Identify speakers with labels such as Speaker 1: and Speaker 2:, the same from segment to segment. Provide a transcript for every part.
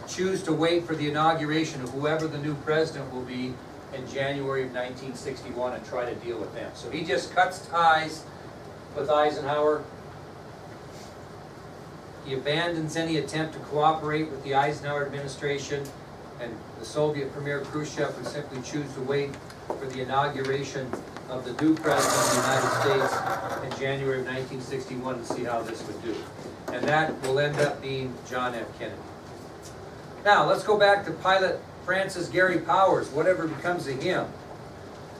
Speaker 1: choose to wait for the inauguration of whoever the new president will be in January of 1961 and try to deal with them. So he just cuts ties with Eisenhower. He abandons any attempt to cooperate with the Eisenhower administration, and the Soviet Premier Khrushchev would simply choose to wait for the inauguration of the new president of the United States in January of 1961 to see how this would do. And that will end up being John F. Kennedy. Now, let's go back to pilot Francis Gary Powers, whatever becomes of him.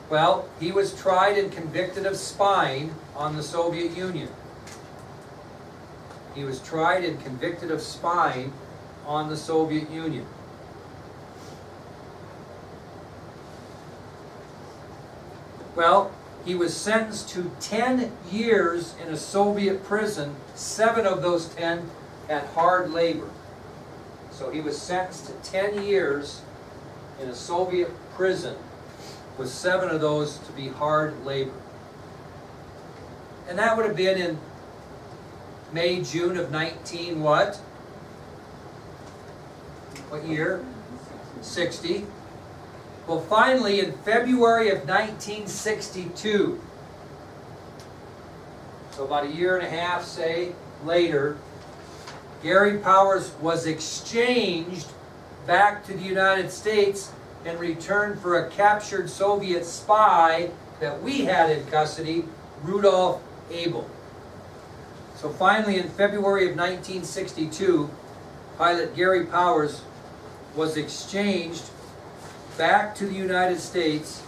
Speaker 1: Well, he was tried and convicted of spying on the Soviet Union. He was tried and convicted of spying on the Soviet Union. Well, he was sentenced to 10 years in a Soviet prison. 7 of those 10 had hard labor. So he was sentenced to 10 years in a Soviet prison, with 7 of those to be hard labor. And that would have been in May, June of 19 what? What year? 60. Well, finally, in February of 1962, so about a year and a half, say, later, Gary Powers was exchanged back to the United States in return for a captured Soviet spy that we had in custody, Rudolf Abel. So finally, in February of 1962, pilot Gary Powers was exchanged back to the United States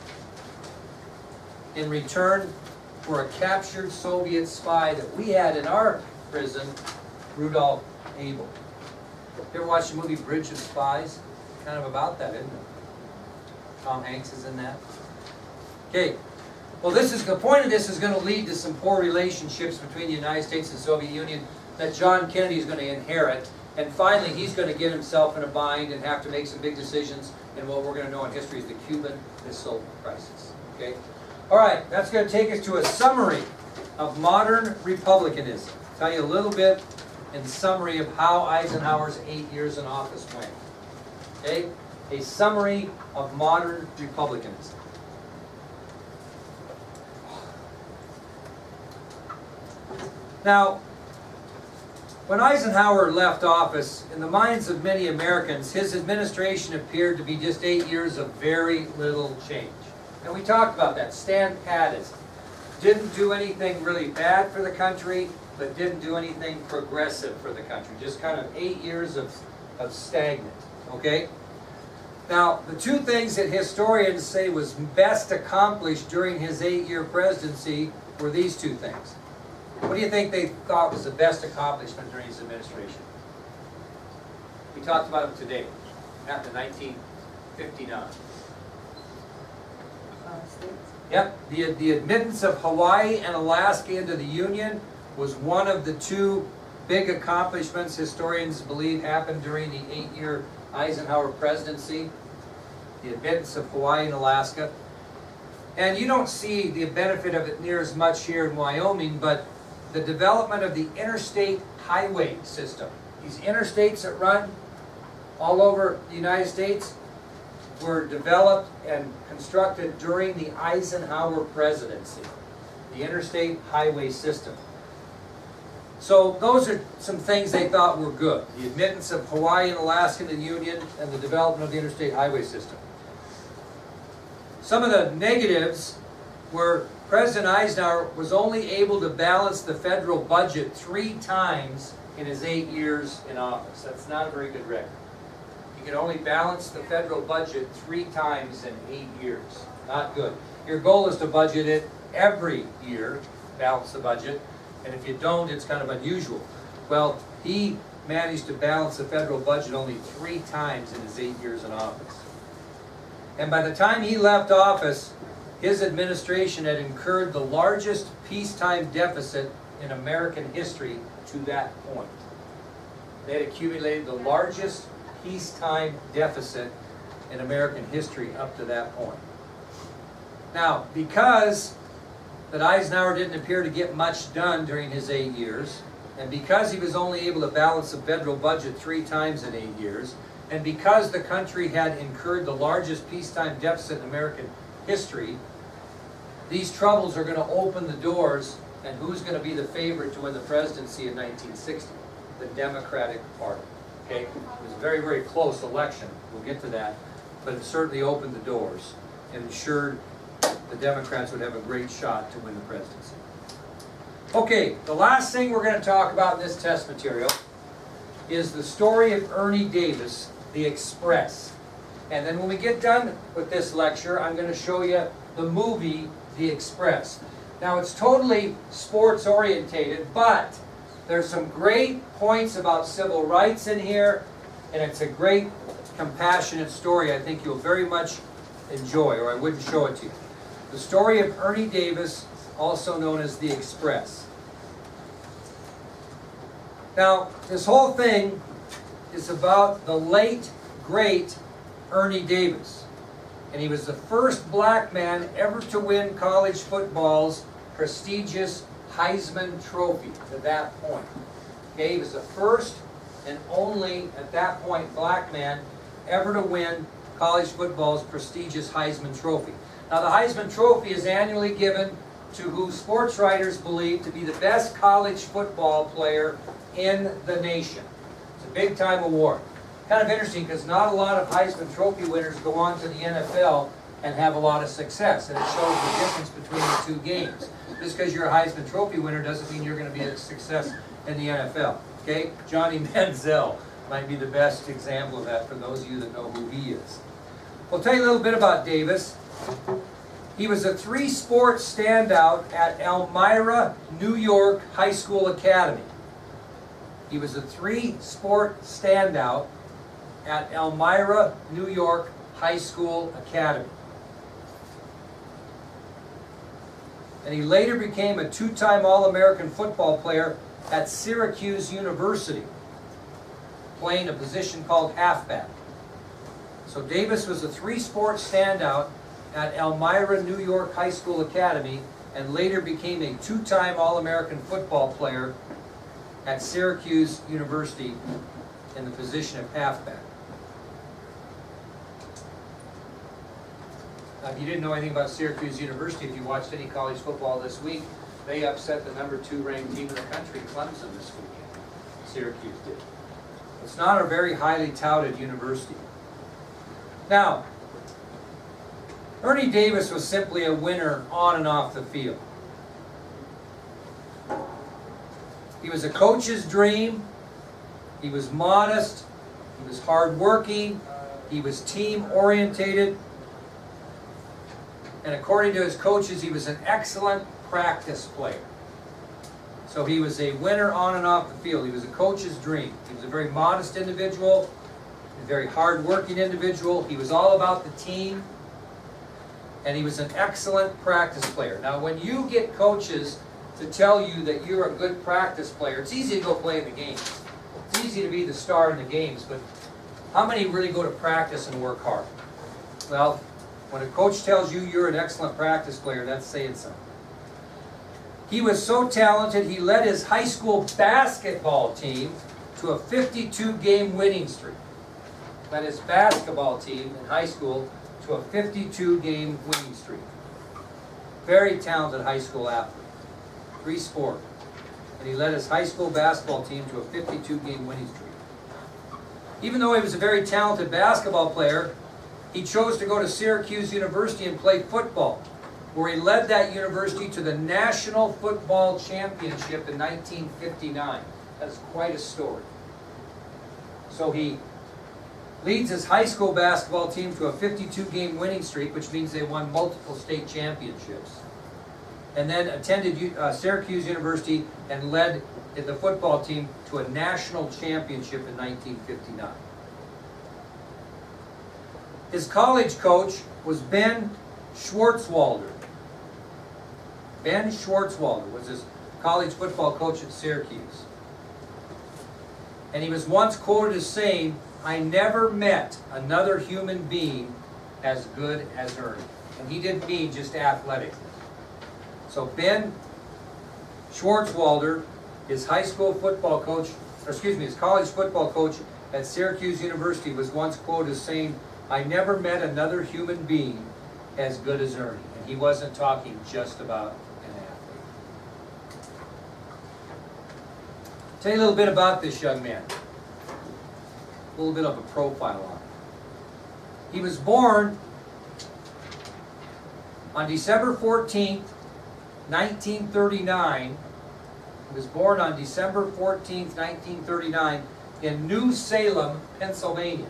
Speaker 1: in return for a captured Soviet spy that we had in our prison, Rudolf Abel. You ever watched the movie Bridge of Spies? Kind of about that, isn't it? Tom Hanks is in that. Okay. Well, the point of this is going to lead to some poor relationships between the United States and the Soviet Union that John Kennedy is going to inherit. And finally, he's going to get himself in a bind and have to make some big decisions in what we're going to know in history is the Cuban Missile Crisis. Okay? All right, that's going to take us to a summary of modern republicanism. Tell you a little bit in summary of how Eisenhower's 8 years in office went. Okay? A summary of modern republicanism. Now, when Eisenhower left office, in the minds of many Americans, his administration appeared to be just 8 years of very little change. And we talked about that. Stand patism. Didn't do anything really bad for the country, but didn't do anything progressive for the country. Just kind of 8 years of stagnant. Okay? Now, the two things that historians say was best accomplished during his 8-year presidency were these two things. What do you think they thought was the best accomplishment during his administration? We talked about it today. It happened in 1959. Yep, the admittance of Hawaii and Alaska into the Union was one of the two big accomplishments historians believe happened during the 8-year Eisenhower presidency. The admittance of Hawaii and Alaska. And you don't see the benefit of it near as much here in Wyoming, but the development of the interstate highway system. These interstates that run all over the United States were developed and constructed during the Eisenhower presidency. The interstate highway system. So those are some things they thought were good. The admittance of Hawaii and Alaska into the Union and the development of the interstate highway system. Some of the negatives were President Eisenhower was only able to balance the federal budget 3 times in his 8 years in office. That's not a very good record. He could only balance the federal budget 3 times in 8 years. Not good. Your goal is to budget it every year, balance the budget, and if you don't, it's kind of unusual. Well, he managed to balance the federal budget only 3 times in his 8 years in office. And by the time he left office, his administration had incurred the largest peacetime deficit in American history to that point. They had accumulated the largest peacetime deficit in American history up to that point. Now, because that Eisenhower didn't appear to get much done during his 8 years, And because he was only able to balance the federal budget 3 times in 8 years, and because the country had incurred the largest peacetime deficit in American history, these troubles are going to open the doors, and who's going to be the favorite to win the presidency in 1960? The Democratic Party. Okay? It was a very, very close election. We'll get to that. But it certainly opened the doors and ensured the Democrats would have a great shot to win the presidency. Okay, the last thing we're going to talk about in this test material is the story of Ernie Davis, the Express. And then when we get done with this lecture, I'm going to show you the movie, The Express. Now, it's totally sports orientated, but there's some great points about civil rights in here, and it's a great, compassionate story I think you'll very much enjoy, or I wouldn't show it to you. The story of Ernie Davis, also known as The Express. Now, this whole thing is about the late, great Ernie Davis. And he was the first black man ever to win college football's prestigious Heisman Trophy to that point. Okay, he was the first and only, at that point, black man ever to win college football's prestigious Heisman Trophy. Now, the Heisman Trophy is annually given to who sports writers believe to be the best college football player in the nation. It's a big-time award. Kind of interesting because not a lot of Heisman Trophy winners go on to the NFL and have a lot of success. And it shows the difference between the two games. Just because you're a Heisman Trophy winner doesn't mean you're going to be a success in the NFL. Okay? Johnny Manziel might be the best example of that for those of you that know who he is. I'll tell you a little bit about Davis. He was a 3-sport standout at Elmira, New York High School Academy. He was a 3-sport standout at Elmira, New York High School Academy. And he later became a 2-time All-American football player at Syracuse University, playing a position called halfback. So Davis was a 3-sport standout at Elmira, New York High School Academy, and later became a 2-time All-American football player at Syracuse University in the position of halfback. Now, if you didn't know anything about Syracuse University, if you watched any college football this week, they upset the number 2 ranked team in the country, Clemson, this weekend. Syracuse did. It's not a very highly touted university. Now, Ernie Davis was simply a winner on and off the field. He was a coach's dream. He was modest. He was hardworking. He was team-orientated. And according to his coaches, he was an excellent practice player. So he was a winner on and off the field. He was a coach's dream. He was a very modest individual, a very hard-working individual. He was all about the team. And he was an excellent practice player. Now, when you get coaches to tell you that you're a good practice player, it's easy to go play in the games. It's easy to be the star in the games, but how many really go to practice and work hard? Well, when a coach tells you you're an excellent practice player, that's saying something. He was so talented, he led his high school basketball team to a 52-game winning streak. Led his basketball team in high school to a 52-game winning streak. Very talented high school athlete. 3-sport. And he led his high school basketball team to a 52-game winning streak. Even though he was a very talented basketball player, he chose to go to Syracuse University and play football, where he led that university to the National Football Championship in 1959. That's quite a story. So he leads his high school basketball team to a 52-game winning streak, which means they won multiple state championships. And then attended Syracuse University and led the football team to a national championship in 1959. His college coach was Ben Schwartzwalder. Ben Schwartzwalder was his college football coach at Syracuse. And he was once quoted as saying, "I never met another human being as good as Ernie." And he didn't mean just athletically. So Ben Schwartzwalder His high school football coach, or excuse me, his college football coach at Syracuse University was once quoted as saying, "I never met another human being as good as Ernie." And he wasn't talking just about an athlete. Tell you a little bit about this young man. A little bit of a profile on him. He was born on December 14th, 1939. He was born on December 14th, 1939 in New Salem, Pennsylvania.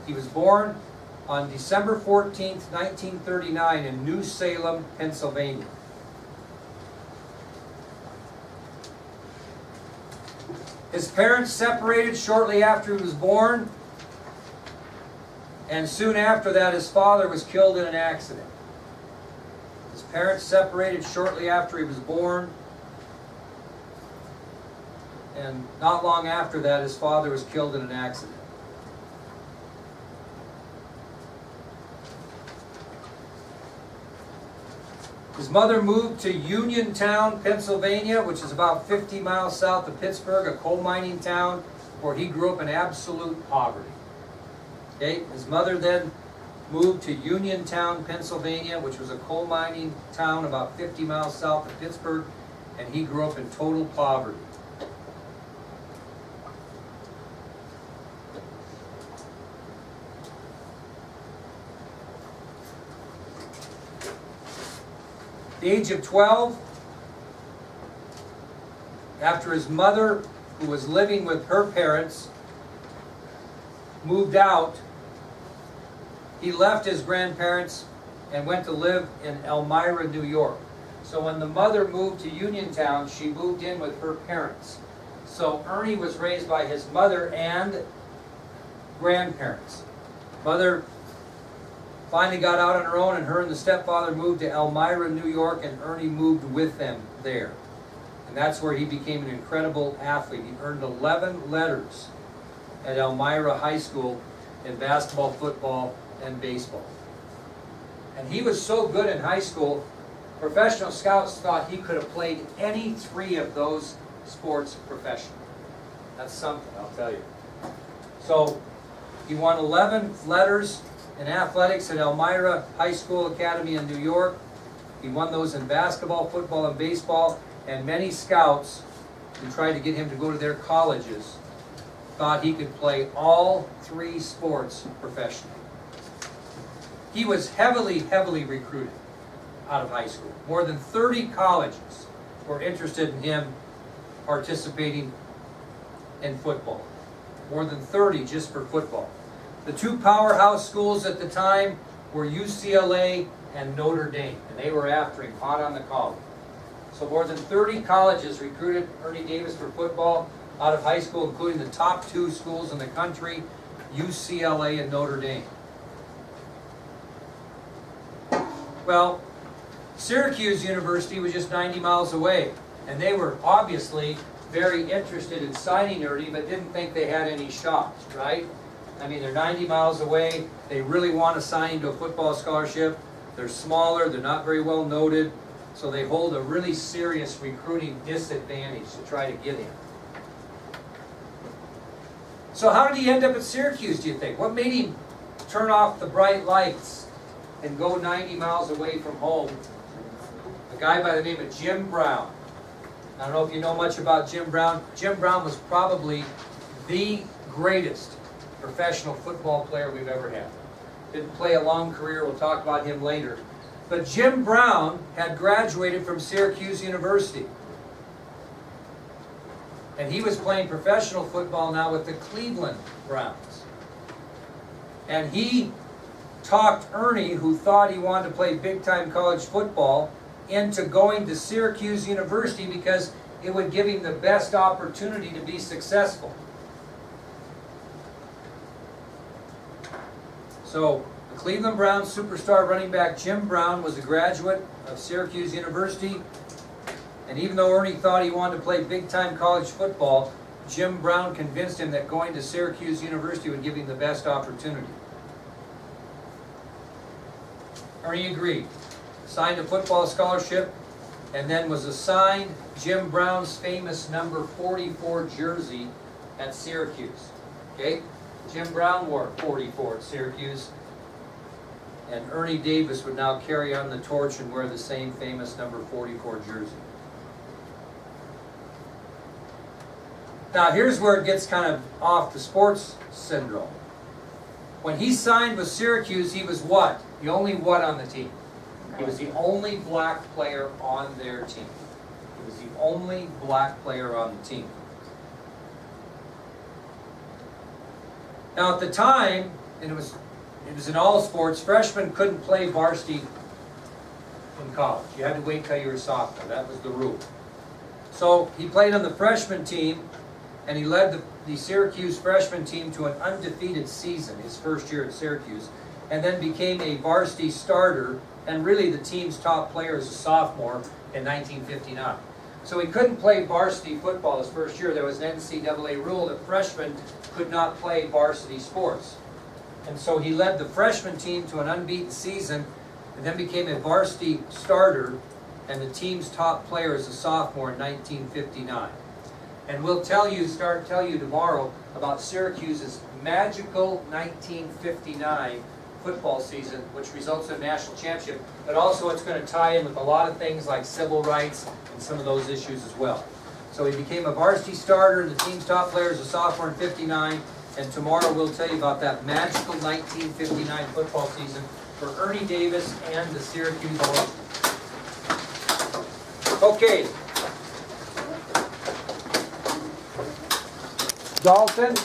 Speaker 1: He was born on December 14th, 1939 in New Salem, Pennsylvania. His parents separated shortly after he was born, and soon after that his father was killed in an accident. His parents separated shortly after he was born, and not long after that his father was killed in an accident. His mother moved to Uniontown, Pennsylvania, which is about 50 miles south of Pittsburgh, a coal mining town where he grew up in absolute poverty. Okay? His mother then moved to Uniontown, Pennsylvania, which was a coal mining town about 50 miles south of Pittsburgh, and he grew up in total poverty. At the age of 12, after his mother, who was living with her parents, moved out, he left his grandparents and went to live in Elmira, New York. So when the mother moved to Uniontown, she moved in with her parents. So Ernie was raised by his mother and grandparents. Mother finally got out on her own, and her and the stepfather moved to Elmira, New York, and Ernie moved with them there. And that's where he became an incredible athlete. He earned 11 letters at Elmira High School in basketball, football, and baseball. And he was so good in high school, professional scouts thought he could have played any three of those sports professionally. That's something, I'll tell you. So he won 11 letters in athletics at Elmira High School Academy in New York. He won those in basketball, football, and baseball. And many scouts who tried to get him to go to their colleges thought he could play all three sports professionally. He was heavily recruited out of high school. More than 30 colleges were interested in him participating in football. More than 30 just for football. The two powerhouse schools at the time were UCLA and Notre Dame, and they were after him, hot on the collar. So more than 30 colleges recruited Ernie Davis for football out of high school, including the top two schools in the country, UCLA and Notre Dame. Well, Syracuse University was just 90 miles away, and they were obviously very interested in signing Ernie, but didn't think they had any shot, right? I mean, they're 90 miles away. They really want to sign him to a football scholarship. They're smaller. They're not very well noted. So they hold a really serious recruiting disadvantage to try to get him. So how did he end up at Syracuse, do you think? What made him turn off the bright lights and go 90 miles away from home? A guy by the name of Jim Brown. I don't know if you know much about Jim Brown. Jim Brown was probably the greatest professional football player we've ever had. Didn't play a long career. We'll talk about him later. But Jim Brown had graduated from Syracuse University. And he was playing professional football now with the Cleveland Browns. And he talked Ernie, who thought he wanted to play big-time college football, into going to Syracuse University because it would give him the best opportunity to be successful. So, the Cleveland Browns superstar running back Jim Brown was a graduate of Syracuse University. And even though Ernie thought he wanted to play big-time college football, Jim Brown convinced him that going to Syracuse University would give him the best opportunity. Ernie agreed. Signed a football scholarship and then was assigned Jim Brown's famous number 44 jersey at Syracuse. Okay? Jim Brown wore 44 at Syracuse, and Ernie Davis would now carry on the torch and wear the same famous number 44 jersey. Now here's where it gets kind of off the sports syndrome. When he signed with Syracuse, he was what? The only what on the team? He was the only black player on their team. He was the only black player on the team. Now at the time, and it was in all sports, freshmen couldn't play varsity in college. You had to wait till you were a sophomore. That was the rule. So he played on the freshman team, and he led the Syracuse freshman team to an undefeated season his first year at Syracuse, and then became a varsity starter and really the team's top player as a sophomore in 1959. So he couldn't play varsity football his first year. There was an NCAA rule that freshmen could not play varsity sports. And so he led the freshman team to an unbeaten season and then became a varsity starter and the team's top player as a sophomore in 1959. And we'll tell you tomorrow about Syracuse's magical 1959 football season, which results in a national championship, but also it's going to tie in with a lot of things like civil rights and some of those issues as well. So he became a varsity starter and the team's top player as a sophomore in 59, and tomorrow we'll tell you about that magical 1959 football season for Ernie Davis and the Syracuse Orange. Okay. Dalton.